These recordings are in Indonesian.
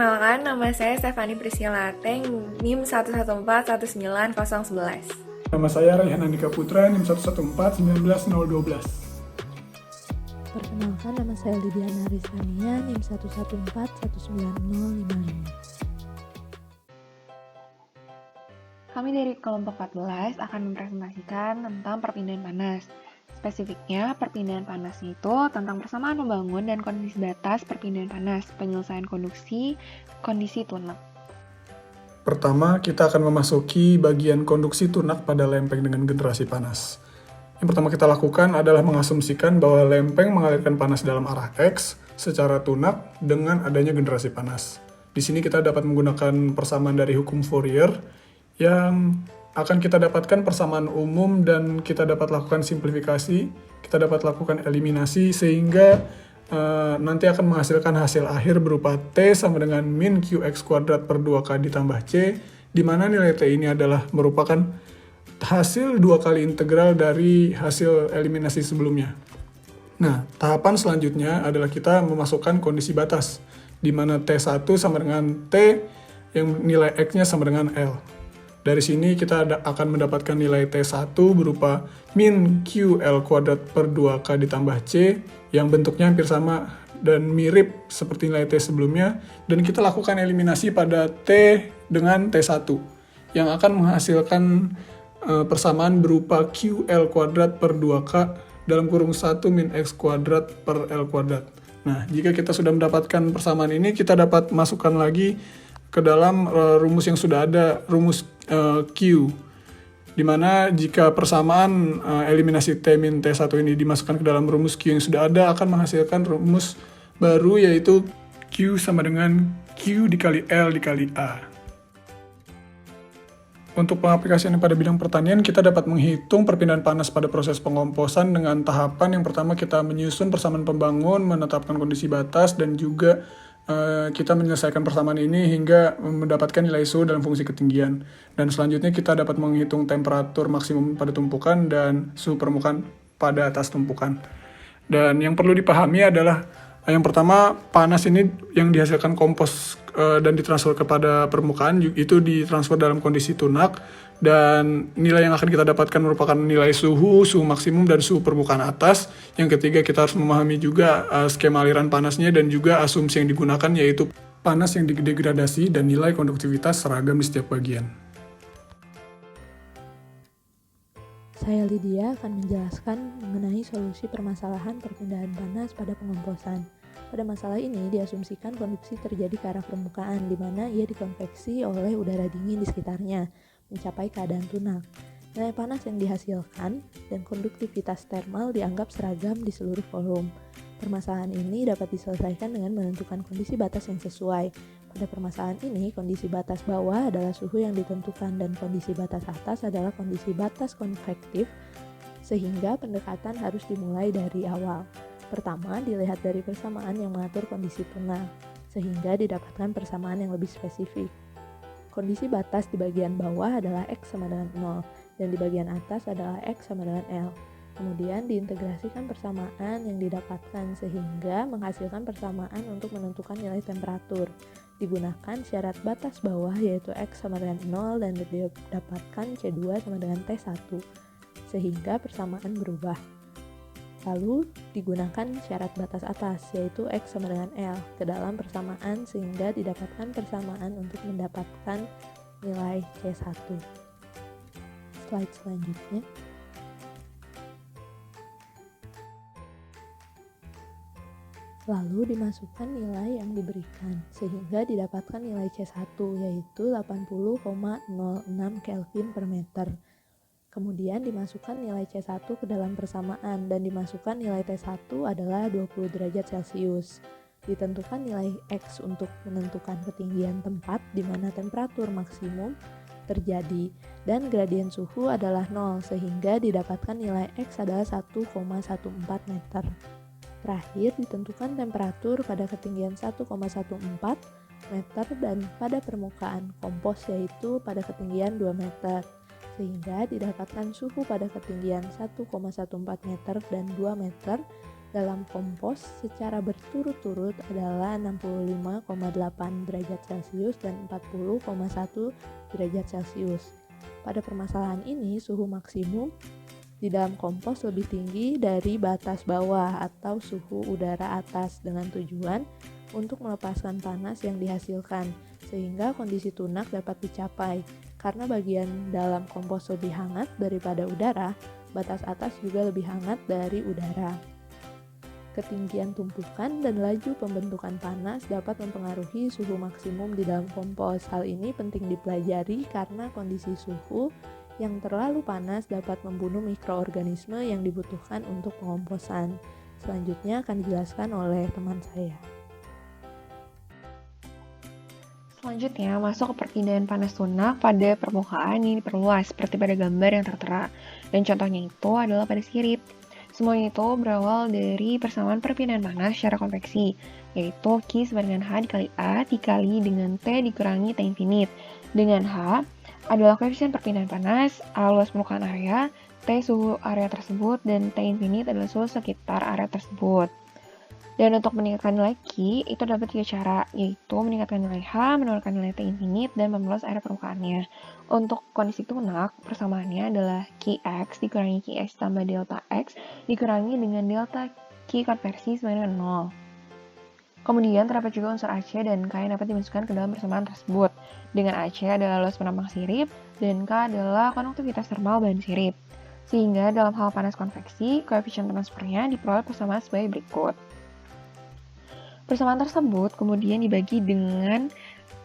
Perkenalkan, nama saya Stefani Priscilla Teng, NIM 1141911. Nama saya Raihan Andika Putra, NIM 114-19012. Perkenalkan, nama saya Lidiana Rizania, NIM 114-19055. Kami dari kelompok 14 akan mempresentasikan tentang perpindahan panas. Spesifiknya, perpindahan panas itu tentang persamaan membangun dan kondisi batas perpindahan panas, penyelesaian konduksi, kondisi tunak. Pertama, kita akan memasuki bagian konduksi tunak pada lempeng dengan generasi panas. Yang pertama kita lakukan adalah mengasumsikan bahwa lempeng mengalirkan panas dalam arah X secara tunak dengan adanya generasi panas. Di sini kita dapat menggunakan persamaan dari hukum Fourier yang akan kita dapatkan persamaan umum dan kita dapat lakukan simplifikasi, kita dapat lakukan eliminasi sehingga nanti akan menghasilkan hasil akhir berupa T sama dengan min Qx kuadrat per 2K ditambah C, di mana nilai T ini adalah merupakan hasil 2 kali integral dari hasil eliminasi sebelumnya. Nah, tahapan selanjutnya adalah kita memasukkan kondisi batas, di mana T1 sama dengan T yang nilai X-nya sama dengan L. Dari sini kita akan mendapatkan nilai T1 berupa min QL kuadrat per 2K ditambah C yang bentuknya hampir sama dan mirip seperti nilai T sebelumnya, dan kita lakukan eliminasi pada T dengan T1 yang akan menghasilkan persamaan berupa QL kuadrat per 2K dalam kurung 1 min X kuadrat per L kuadrat. Nah, jika kita sudah mendapatkan persamaan ini, kita dapat masukkan lagi ke dalam rumus yang sudah ada, rumus Q, dimana jika persamaan eliminasi T min T1 ini dimasukkan ke dalam rumus Q yang sudah ada, akan menghasilkan rumus baru, yaitu Q sama dengan Q dikali L dikali A. Untuk pengaplikasian pada bidang pertanian, kita dapat menghitung perpindahan panas pada proses pengomposan dengan tahapan yang pertama kita menyusun persamaan pembangun, menetapkan kondisi batas, dan juga kita menyelesaikan persamaan ini hingga mendapatkan nilai suhu dalam fungsi ketinggian. Dan selanjutnya kita dapat menghitung temperatur maksimum pada tumpukan dan suhu permukaan pada atas tumpukan. Dan yang perlu dipahami adalah yang pertama, panas ini yang dihasilkan kompos dan ditransfer kepada permukaan itu ditransfer dalam kondisi tunak, dan nilai yang akan kita dapatkan merupakan nilai suhu, suhu maksimum, dan suhu permukaan atas. Yang ketiga, kita harus memahami juga skema aliran panasnya dan juga asumsi yang digunakan, yaitu panas yang didegradasi dan nilai konduktivitas seragam di setiap bagian. Saya Lydia akan menjelaskan mengenai solusi permasalahan perpindahan panas pada pengomposan. Pada masalah ini diasumsikan konduksi terjadi ke arah permukaan, di mana ia dikonveksi oleh udara dingin di sekitarnya, mencapai keadaan tunak. Nilai panas yang dihasilkan dan konduktivitas termal dianggap seragam di seluruh volume. Permasalahan ini dapat diselesaikan dengan menentukan kondisi batas yang sesuai. Pada permasalahan ini, kondisi batas bawah adalah suhu yang ditentukan dan kondisi batas atas adalah kondisi batas konvektif, sehingga pendekatan harus dimulai dari awal. Pertama, dilihat dari persamaan yang mengatur kondisi tunak, sehingga didapatkan persamaan yang lebih spesifik. Kondisi batas di bagian bawah adalah X sama dengan 0, dan di bagian atas adalah X sama dengan L. Kemudian diintegrasikan persamaan yang didapatkan sehingga menghasilkan persamaan untuk menentukan nilai temperatur. Digunakan syarat batas bawah yaitu X sama dengan 0 dan didapatkan C2 sama dengan T1, sehingga persamaan berubah. Lalu digunakan syarat batas atas yaitu X sama dengan L ke dalam persamaan sehingga didapatkan persamaan untuk mendapatkan nilai C1. Slide selanjutnya. Lalu dimasukkan nilai yang diberikan sehingga didapatkan nilai C1 yaitu 80,06 Kelvin per meter. Kemudian dimasukkan nilai C1 ke dalam persamaan dan dimasukkan nilai T1 adalah 20 derajat Celcius. Ditentukan nilai X untuk menentukan ketinggian tempat di mana temperatur maksimum terjadi dan gradien suhu adalah 0 sehingga didapatkan nilai X adalah 1,14 meter. Terakhir ditentukan temperatur pada ketinggian 1,14 meter dan pada permukaan kompos yaitu pada ketinggian 2 meter. Sehingga didapatkan suhu pada ketinggian 1,14 meter dan 2 meter dalam kompos secara berturut-turut adalah 65,8 derajat Celcius dan 40,1 derajat Celcius. Pada permasalahan ini, suhu maksimum di dalam kompos lebih tinggi dari batas bawah atau suhu udara atas dengan tujuan untuk melepaskan panas yang dihasilkan, sehingga kondisi tunak dapat dicapai. Karena bagian dalam kompos lebih hangat daripada udara, batas atas juga lebih hangat dari udara. Ketinggian tumpukan dan laju pembentukan panas dapat mempengaruhi suhu maksimum di dalam kompos. Hal ini penting dipelajari karena kondisi suhu yang terlalu panas dapat membunuh mikroorganisme yang dibutuhkan untuk pengomposan. Selanjutnya akan dijelaskan oleh teman saya. Selanjutnya, masuk ke perpindahan panas tunak pada permukaan yang diperluas, seperti pada gambar yang tertera. Dan contohnya itu adalah pada sirip. Semuanya itu berawal dari persamaan perpindahan panas secara konveksi, yaitu Q sama dengan H dikali A dikali dengan T dikurangi T infinite. Dengan H adalah koefisien perpindahan panas, A luas permukaan area, T suhu area tersebut, dan T infinite adalah suhu sekitar area tersebut. Dan untuk meningkatkan nilai Q, itu dapat 3 cara, yaitu meningkatkan nilai H, menurunkan nilai T infinite, dan memeluas area permukaannya. Untuk kondisi tunak, persamaannya adalah Qx dikurangi Qx tambah delta X dikurangi dengan delta Q konversi sama dengan 0. Kemudian terdapat juga unsur AC dan K yang dapat dimasukkan ke dalam persamaan tersebut. Dengan AC adalah luas penampang sirip, dan K adalah konduktivitas termal bahan sirip. Sehingga dalam hal panas konveksi, koefisien transfernya diperoleh persamaan sebagai berikut. Persamaan tersebut kemudian dibagi dengan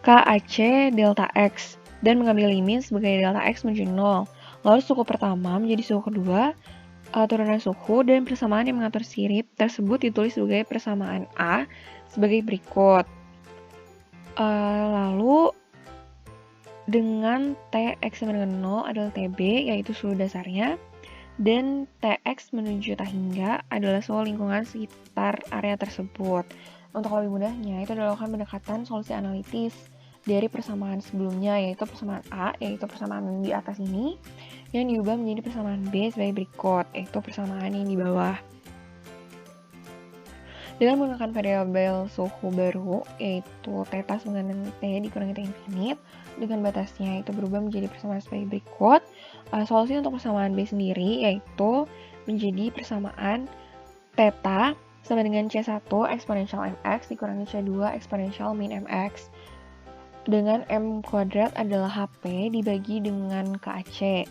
KAC delta X dan mengambil limit sebagai delta X menuju 0. Lalu suku pertama menjadi suku kedua, turunan suhu, dan persamaan yang mengatur sirip tersebut ditulis sebagai persamaan A sebagai berikut. Lalu dengan Tx sama dengan 0 adalah Tb, yaitu suhu dasarnya, dan Tx menuju tahingga adalah suhu lingkungan sekitar area tersebut. Untuk lebih mudahnya, itu dilakukan pendekatan solusi analitis dari persamaan sebelumnya, yaitu persamaan A, yaitu persamaan di atas ini, yang diubah menjadi persamaan B sebagai berikut, yaitu persamaan yang di bawah. Dengan menggunakan variabel suhu baru, yaitu theta sama dengan T dikurangi T infinite, dengan batasnya itu berubah menjadi persamaan sebagai berikut. Solusi untuk persamaan B sendiri, yaitu menjadi persamaan theta sama dengan C1 eksponensial mx dikurangi C2 eksponensial min mx. Dengan M kuadrat adalah HP dibagi dengan KAC.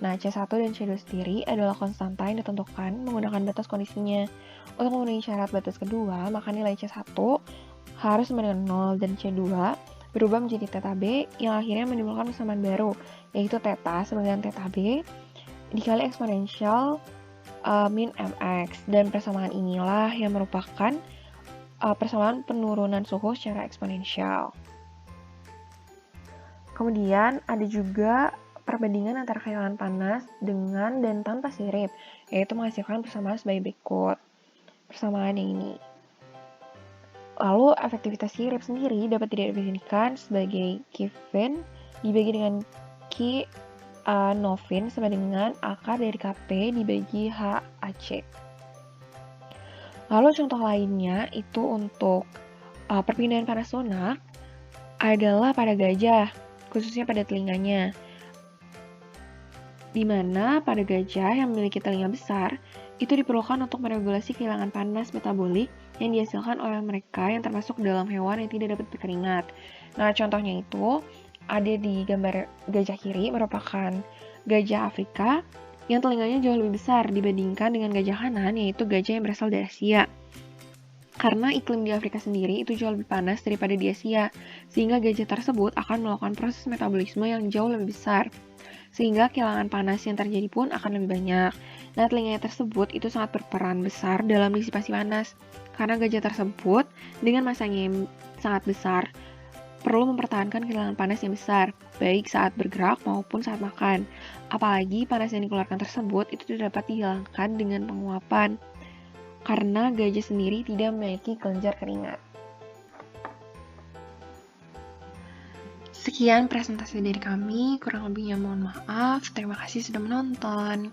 Nah, C1 dan C2 sendiri adalah konstanta yang ditentukan menggunakan batas kondisinya. Untuk memenuhi syarat batas kedua, maka nilai C1 harus sama dengan 0 dan C2 berubah menjadi theta B yang akhirnya menimbulkan persamaan baru, yaitu theta sama dengan theta B dikali eksponensial min mx, dan persamaan inilah yang merupakan persamaan penurunan suhu secara eksponensial. Kemudian ada juga perbandingan antara kehilangan panas dengan dan tanpa sirip, yaitu menghasilkan persamaan sebagai berikut. Persamaan yang ini. Lalu efektivitas sirip sendiri dapat didefinisikan sebagai Kevin dibagi dengan Q Novin sama dengan akar dari Kp dibagi HAC. Lalu contoh lainnya itu untuk perpindahan panas tunak adalah pada gajah, khususnya pada telinganya. Di mana pada gajah yang memiliki telinga besar, itu diperlukan untuk meregulasi kehilangan panas metabolik yang dihasilkan oleh mereka yang termasuk dalam hewan yang tidak dapat berkeringat. Nah, contohnya itu ada di gambar gajah kiri merupakan gajah Afrika yang telinganya jauh lebih besar dibandingkan dengan gajah kanan, yaitu gajah yang berasal dari Asia. Karena iklim di Afrika sendiri itu jauh lebih panas daripada di Asia, sehingga gajah tersebut akan melakukan proses metabolisme yang jauh lebih besar, sehingga kehilangan panas yang terjadi pun akan lebih banyak. Nah, telinganya tersebut itu sangat berperan besar dalam disipasi panas, karena gajah tersebut dengan masanya yang sangat besar, perlu mempertahankan kehilangan panas yang besar, baik saat bergerak maupun saat makan. Apalagi panas yang dikeluarkan tersebut itu tidak dapat dihilangkan dengan penguapan, karena gajah sendiri tidak memiliki kelenjar keringat. Sekian presentasi dari kami, kurang lebihnya mohon maaf. Terima kasih sudah menonton.